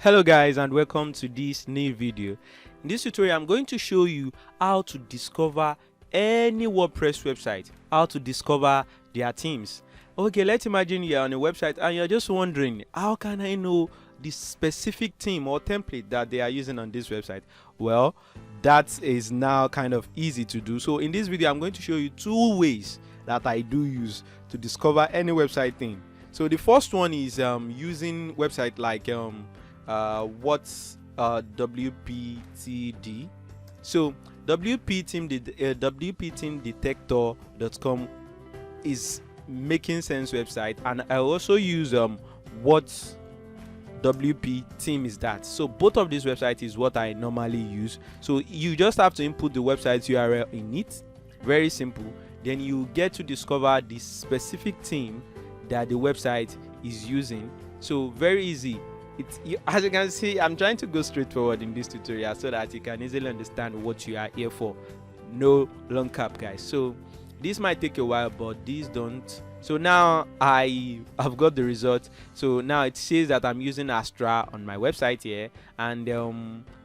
Hello guys, and welcome to this new video. In this tutorial I'm going to show you how to discover any WordPress website, how to discover their themes. Okay, let's imagine you're on a website and you're just wondering, how can I know the specific theme or template that they are using on this website? Well, that is now kind of easy to do. So in this video I'm going to show you two ways that I do use to discover any website theme. So the first one is using website like what's WPTD. So WPThemeDetector.com is making sense website, and I also use what WP theme is that. So both of these websites is what I normally use. So you just have to input the website URL in it, very simple. Then you get to discover the specific theme that the website is using. So very easy. As you can see, I'm trying to go straight forward in this tutorial so that you can easily understand what you are here for. No long cap, guys. So this might take a while, but these don't. So now I have got the result. So now it says that I'm using Astra on my website here, and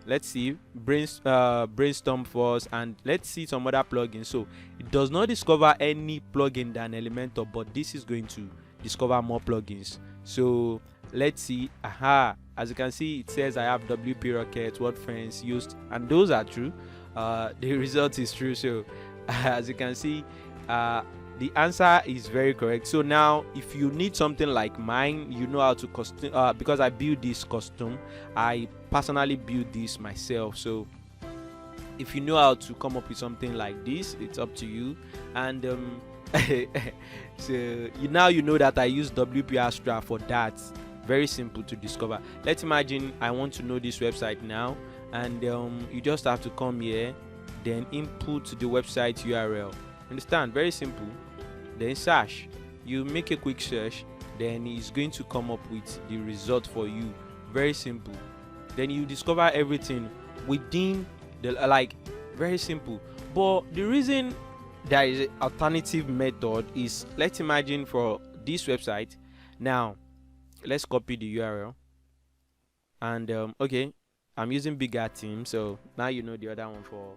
let's see, brainstorm first, and let's see some other plugins. So it does not discover any plugin than Elementor, but this is going to discover more plugins. So let's see. As you can see, it says I have WP Rocket, WordPress used, and those are true. The result is true. So as you can see, the answer is very correct. So now if you need something like mine, you know how to custom, because I build this custom, I personally build this myself. So if you know how to come up with something like this, it's up to you. And so now you know that I use WP Astra for that. Very simple to discover. Let's imagine I want to know this website now, and you just have to come here, then input the website URL. Understand? Very simple. Then search. You make a quick search, then it's going to come up with the result for you. Very simple. Then you discover everything within the very simple. But the reason there is an alternative method is, let's imagine for this website now, let's copy the URL, and okay, I'm using bigger team, so now you know the other one for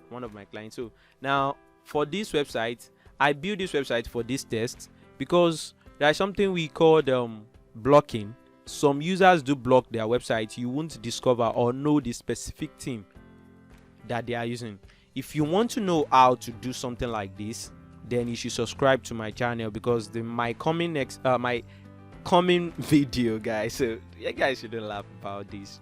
one of my clients. So now for this website, I built this website for this test because there is something we call blocking. Some users do block their website. You won't discover or know the specific theme that they are using. If you want to know how to do something like this, then you should subscribe to my channel, because my coming video, guys, so you guys shouldn't laugh about this.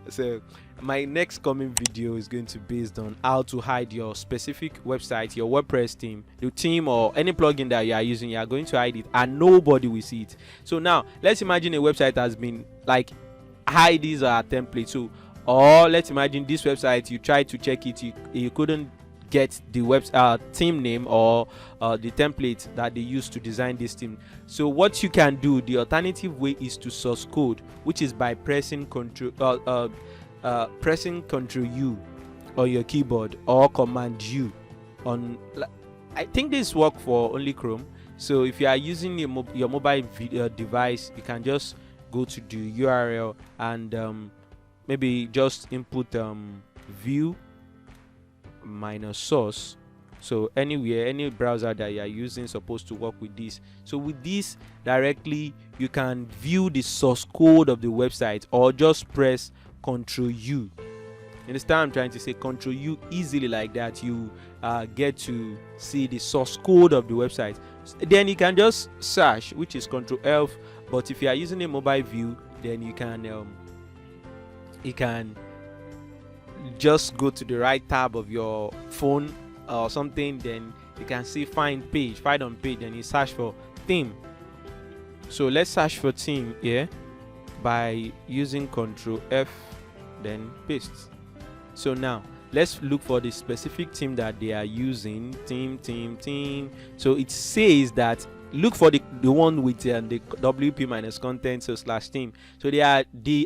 So my next coming video is going to be based on how to hide your specific website, your WordPress theme, the theme or any plugin that you are using. You are going to hide it and nobody will see it. So now let's imagine a website has been like, hide these are templates. So, or let's imagine this website, you tried to check it, you couldn't get the theme name or the template that they used to design this theme. So what you can do, the alternative way, is to source code, which is by pressing Ctrl U on your keyboard or Command U on. I think this works for only Chrome. So if you are using your mobile device, you can just go to the URL and maybe just input view minus source. So anywhere, any browser that you are using supposed to work with this. So with this directly, you can view the source code of the website, or just press Ctrl U. Understand I'm trying to say? Ctrl U, easily like that, you get to see the source code of the website. Then you can just search, which is Ctrl F. But if you are using a mobile view, then you can just go to the right tab of your phone or something, then you can see find on page, and you search for theme. So let's search for theme here by using Ctrl F, then paste. So now let's look for the specific theme that they are using. Theme. So it says that look for the one with the WP minus content / theme. So they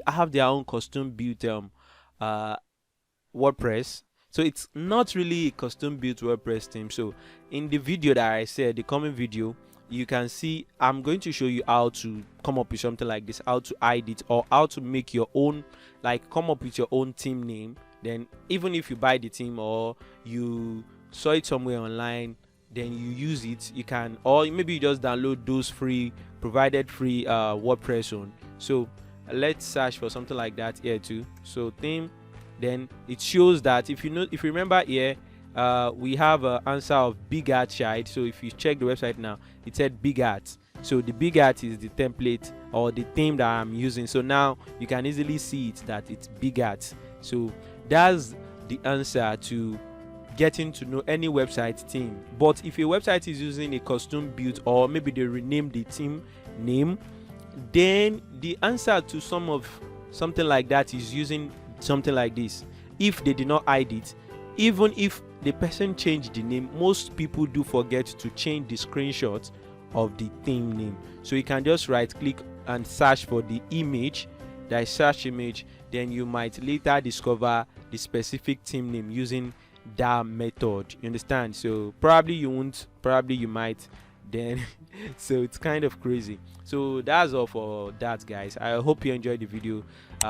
have their own custom built WordPress. So it's not really a custom built WordPress theme. So in the video that I said, the coming video, you can see I'm going to show you how to come up with something like this, how to hide it, or how to make your own, like come up with your own theme name. Then even if you buy the theme or you saw it somewhere online, then you use it, you can, or maybe you just download those provided free WordPress on. So let's search for something like that here too. So theme, then it shows that if you remember here, we have an answer of big art child. So if you check the website now, it said big art. So the big art is the template or the theme that I'm using. So now you can easily see it that it's big art. So that's the answer to getting to know any website theme. But if your website is using a custom built, or maybe they renamed the theme name, then the answer to something like that is using something like this. If they did not hide it, even if the person changed the name, most people do forget to change the screenshot of the theme name. So you can just right click and search for the image, that search image, then you might later discover the specific theme name using that method. You understand? So probably you won't, probably you might, then so it's kind of crazy. So that's all for that, guys. I hope you enjoyed the video.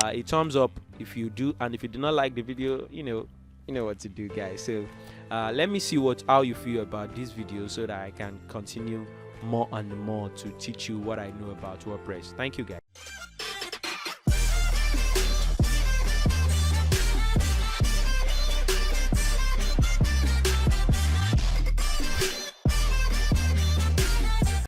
A thumbs up if you do, and if you do not like the video, you know what to do, guys. So let me see how you feel about this video, so that I can continue more and more to teach you what I know about WordPress. Thank you, guys.